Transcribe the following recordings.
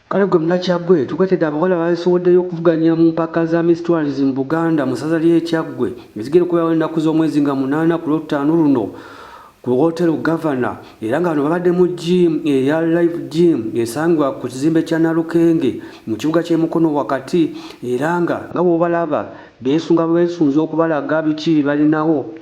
Kale gwe Munnakyaggwe tukwetedde abawala basoboddeyo okuvuganya mu mpaka za Miss Tourism Buganda mu ssaza ly'e Kyaggwe ezigenda okubeerawo ennaku z'omwezi nga 8 ku Lwokutaano luno ku Hotel Governor, era nga bano babadde mu gym eya Live Gym esangibwa ku kizimbe kya Nalukenge mu kibuga ky'e Mukono wakati, era nga bw'obalaba beesunze okubalaga biki balinawo.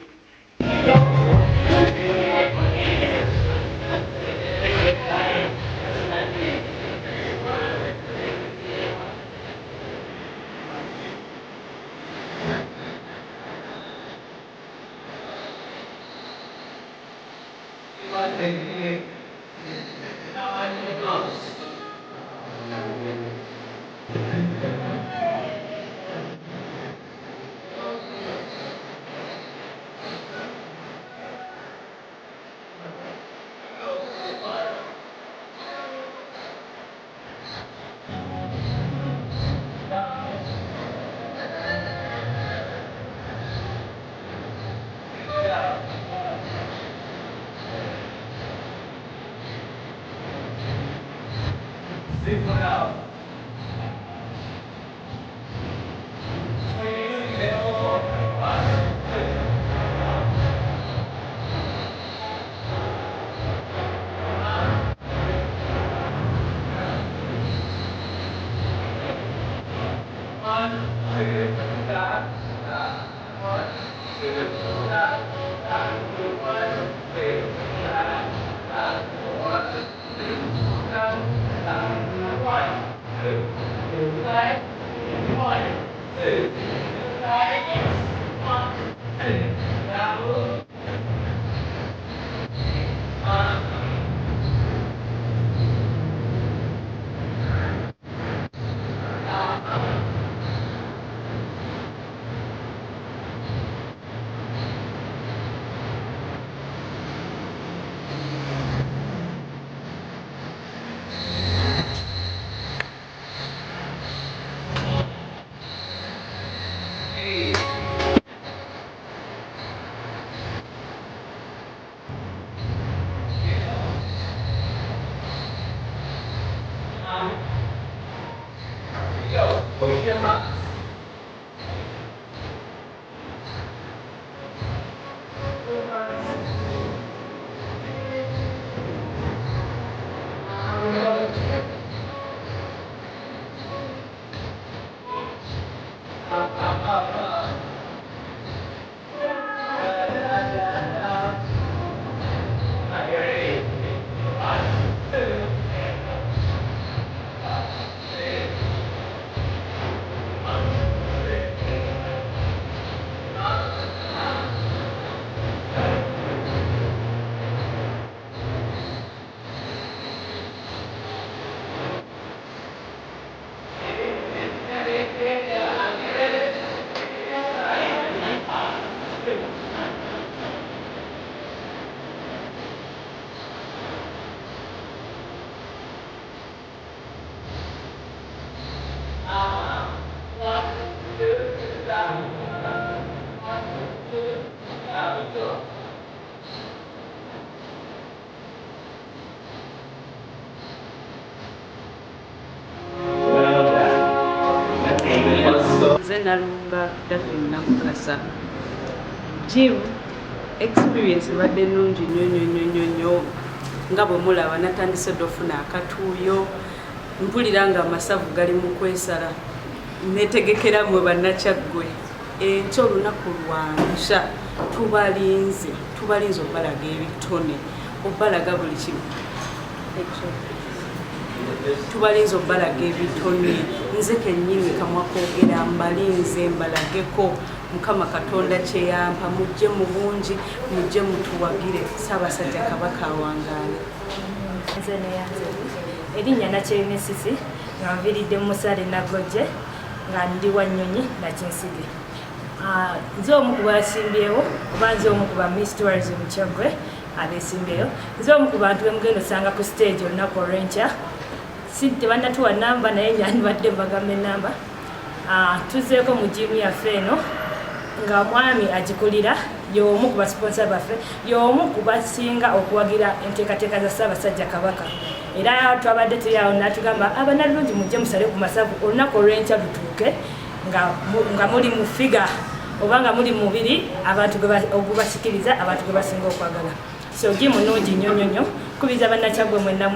Nalunga Daphne Namukasa. Gym experience badde nnungi nnyo nga bwe mulaba natandise dofuna akatuuyo mpulira nga amasavu gali mu kwesala netegekera mwe Bannakyaggwe enkya olunaku lwansha tubalinze obbalaga ebitone obbalaga buli kimu tubalinze obbalaga ebitone nze kennyini kamwa koogera mbalinze mbalageko Mukama Katonda kyeyampa mujje mu bungi mujje mutuwagire Ssaabasajja Kabaka awangaale. Nze neyanze erinnya Nakyerine Sisi nga nviiridde Musale Nagojje nga ndi Wanyonyi Nakinsige. Nze omu ku basimbyewo oba nze omu ku ba Miss Tourism Kyaggwe abeesimbyeyo nze omu ku bantu bemugenda osanga ku stage olunaku olw'enkya tebannatuwa namba naye nyandibadde mbagamba enamba. Tuzeeko mu gyimu yaffe eno nga mwami agikulira y'omu ku basponsa baffe y'omu ku basinga okuwagira enteekateeka za Ssaabasajja Kabaka era twabadde tuli awo n'atugamba abanalungi mujje musale ku masavu olunaku olw'enkya lutuuke nga muli mu figa oba nga muli mubiri abantu ogubasikiriza abantu gwe basinga okwagala so gi munungi nnyo kubiriza bannakyagwe mwenna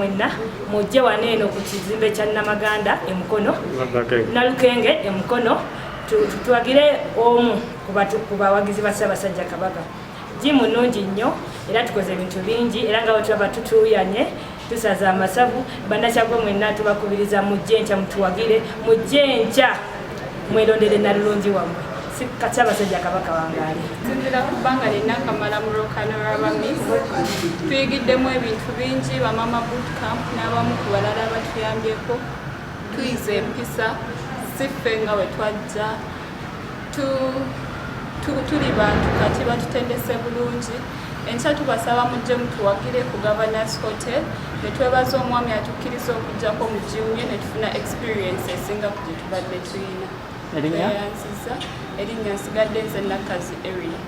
mujje wano eno ku kizimbe kya Namaganda Emukono Nalukenge Emukono tuwagire omu ku bawagizi ba Ssaabasajja Kabaka gi munungi nnyo era tukoze ebintu bingi era nga bwetulaba tutuyanye tusaza amasavu bannakyagwe mwenna tubakubiriza mujje nkya mutuwagire mujje nkya mwerondere Nalulungi wammwe Ssaabasajja Kabaka wangaali nzira kubanga nina kamala mu Rokano Rabamis tuyigiddemu ebintu bingi bamama bootcamp n'abamu ku balala batuyambyeko tuyize empisa siffe nga bwe twajja tuli bantu kati batutendese bulungi enkya tubasaba mujje mutuwagire ku Governors Hotel ne twebaza omwami atukkiriza okugjako mu June ne tufuna experience esinga ku gye tubadde tuyina yansiza erinnya nsigadde nze Nakazi area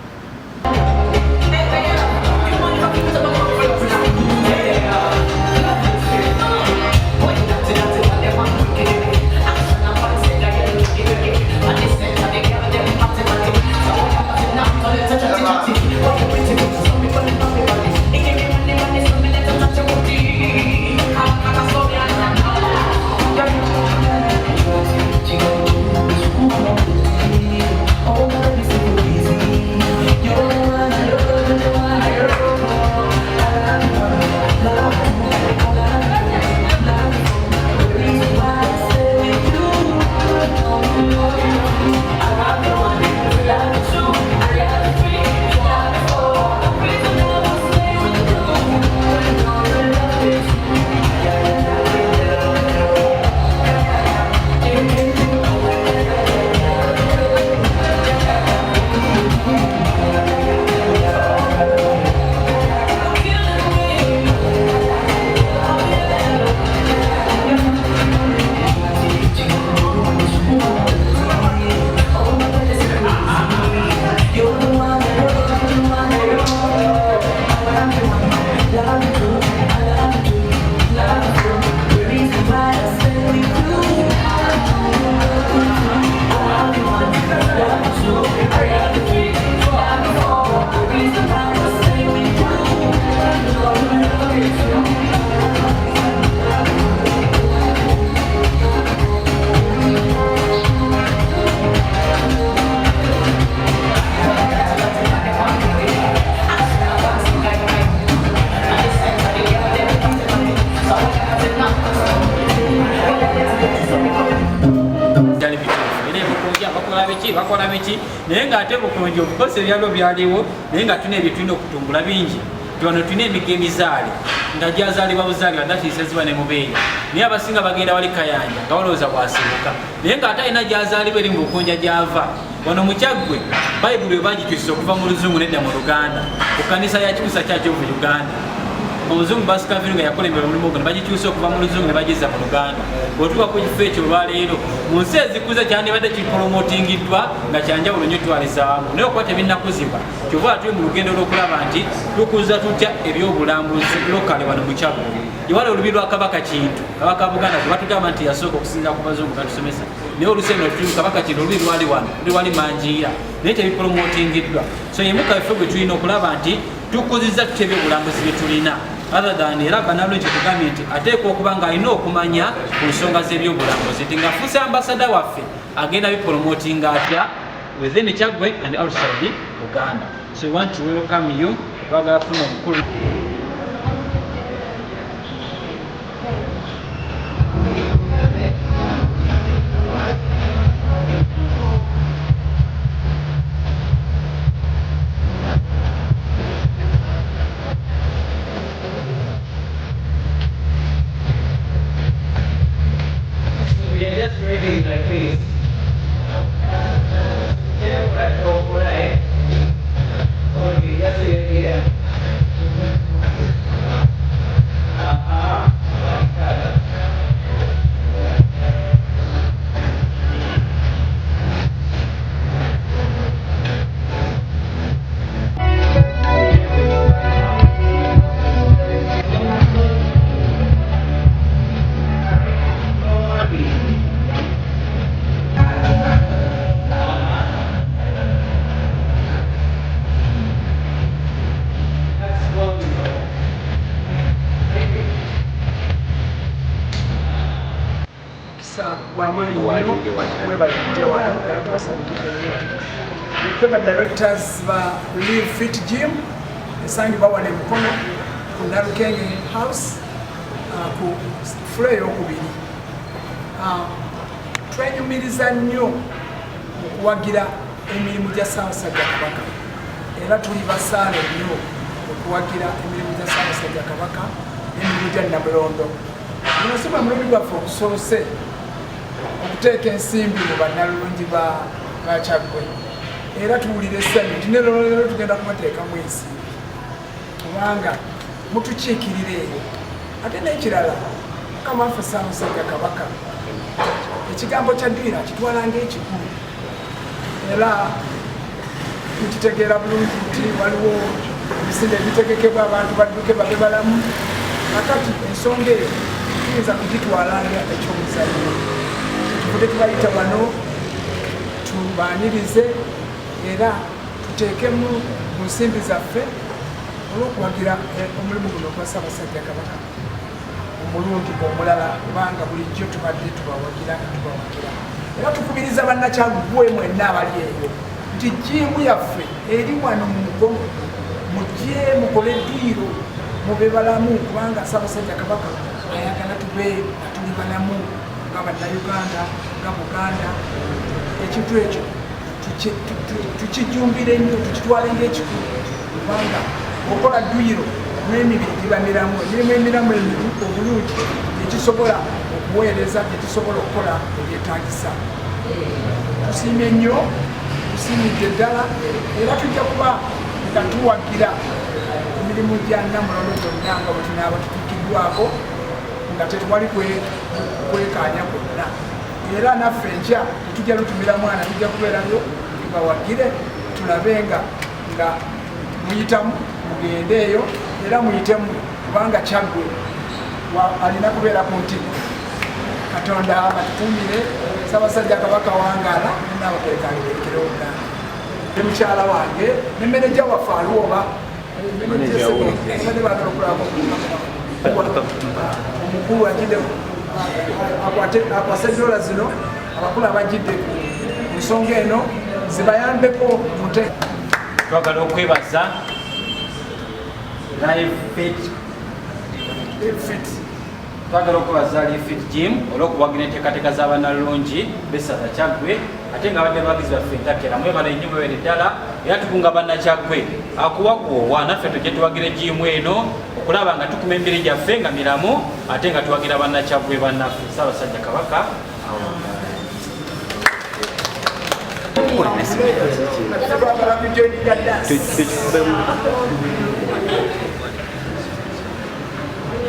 bakola biki naye ng'ate bukunji obukozi ebyalo byaliwo naye nga tulina ebitulina okutumbula bingi wano tulina emigga emizaale nga gyazaalibwa buzaalibwa datiiseziba ne mubeera naye abasinga bagenda wali Kayanja nga balowooza bwasibuka naye ng'ate alina gyazaalibwa eri mu bukunja gyava wano mu Kyaggwe bayibuli bagikyusiza okuva mu Luzungu nedda mu Luganda ku kkanisa ya Kikusa Church of Uganda omuzungu Basikaviru nga yakolembera omulimu ogwo ne bagikyusa okuva mu Luzungu ne bagizza mu Luganda bw'otuuka ku kifo ekyo olwaleero mu nsi ezikuze kyandibadde kipolomotingiddwa nga kyanjawulo nnyo twalizaamu naye okuba tebinnakuzibwa kyova tuli mu lugendo lw'okulaba nti tukuza tutya ebyobulambuzi lokale wano mu Kyaggwe yewala olubi lwa Kabaka Kintu Kabaka Buganda gwe batugamba nti yasooka okusinza ku bazungu batusomesa naye olusendo tuli Kabaka Kintu olubi lwali wano lwali Manjiira naye tebipolomotingiddwa so yemuka bifo gwe tulina okulaba nti tukuziza tutya ebyobulambuzi bye tulina other than era Banalungi tugambye nti ateekwa okuba ng'alina okumanya ku nsonga z'ebyobulambuzi nti ng'afuuse ambasada waffe agenda bipromotinga atya within Kyaggwe and outside Uganda. So we want to welcome you twagala kufuna omukulu wamaanyi nnyo webalidde wano feba directors ba Live Fit Gym esangibwa wano Mukono ku Nalukenge House ku floor ey'okubiri. Twenyumiriza nnyo okuwagira emirimu gya Ssaabasajja Kabaka era tuli basaale nnyo okuwagira emirimu gya Ssaabasajja Kabaka n'emirimu gya Namulondo. Guno si gwe mulundi gwaffe ogusoose okuteeka ensimbi mu bannalulungi ba Kyaggwe era tuwulira essanyu nti ne leero tugenda kubateekamu ensimbi kubanga mutukiikirira eyo. Ate n'ekirala Mukama waffe Ssaabasajja Kabaka ekigambo kya ddwira kitwala ng'ekikulu era tukitegeera bulungi nti waliwo ebisinda ebitegekebwa abantu badduke babe balamu kakati ensonga eyo tuyinza kugitwala nga ekyomuzannyo. Tuvude tubayita wano tubaanirize era tuteekemu mu nsimbi zaffe olw'okuwagira omulimu guno gwa Ssaabasajja Kabaka omulungi omulala kubanga bulijjo tubadde tubawagira era tukubiriza bannakyaggwe mwenna abali eyo nti jiimu yaffe eri wano mu Mukono mujje mukole ddwiro mube balamu kubanga Ssaabasajja Kabaka ayagala tube nga tuli balamu nga bannayuganda nga Buganda. Ekintu ekyo tukijumbire nnyo tukitwale ng'ekikulu kubanga okola ddwiro n'emibiri giba miramu emirimu emiramu obulungi ekisobola okuweereza ekisobola okukola ebyetaagisa. Tusiimye nnyo tusiimidde ddala era tujja kuba nga tuwagira emirimu gya Namulondo gyonna nga bwe tunaaba tutuukiddwako nga tetuwali kwekaanya kwonna era naffe enkya tetujja lutumira mwana tujja kubeerayo tubawagire tulabe nga muyitamu mugende eyo era muyitemu kubanga Kyaggwe alina kubeera ku ntigo. Katonda abatutumire Ssaabasajja Kabaka wangaala naabakwekangekera Obuganda. Ne mukyala wange ne meneja waffe Alwoba omukulu agidde akwase dola zino abakulu abagidde ku nsonga eno zibayambeko mute. Twagala okwebaza Live Fit twagala okwebaza Live Fit Gym olw'okuwagira enteekateeka z'abannalulungi b'essaza Kyaggwe ate nga badde bawagizi baffe entakera mwebala ennyo mwebere ddala era tukunga bannakyaggwe akuwakoowa naffe tujje tuwagira ejiimu eno okulaba nga tukuma emibiri gyaffe nga miramu ate nga tuwagira bannakyaggwe bannaffe Ssaabasajja Kabaka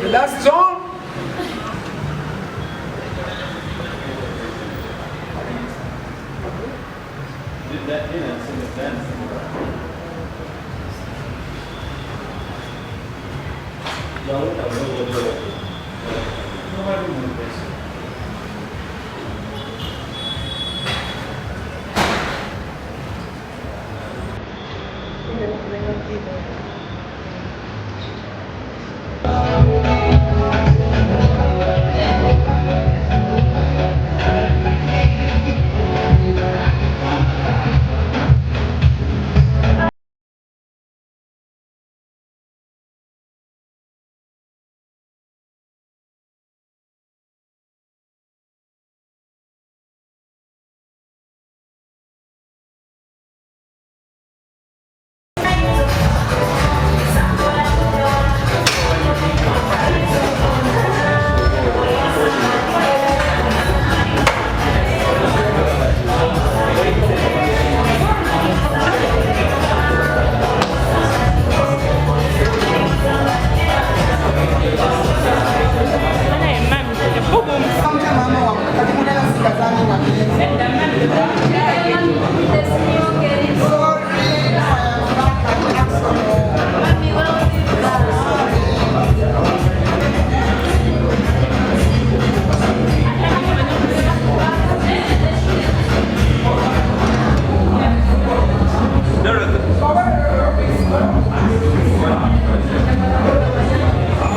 The last zone.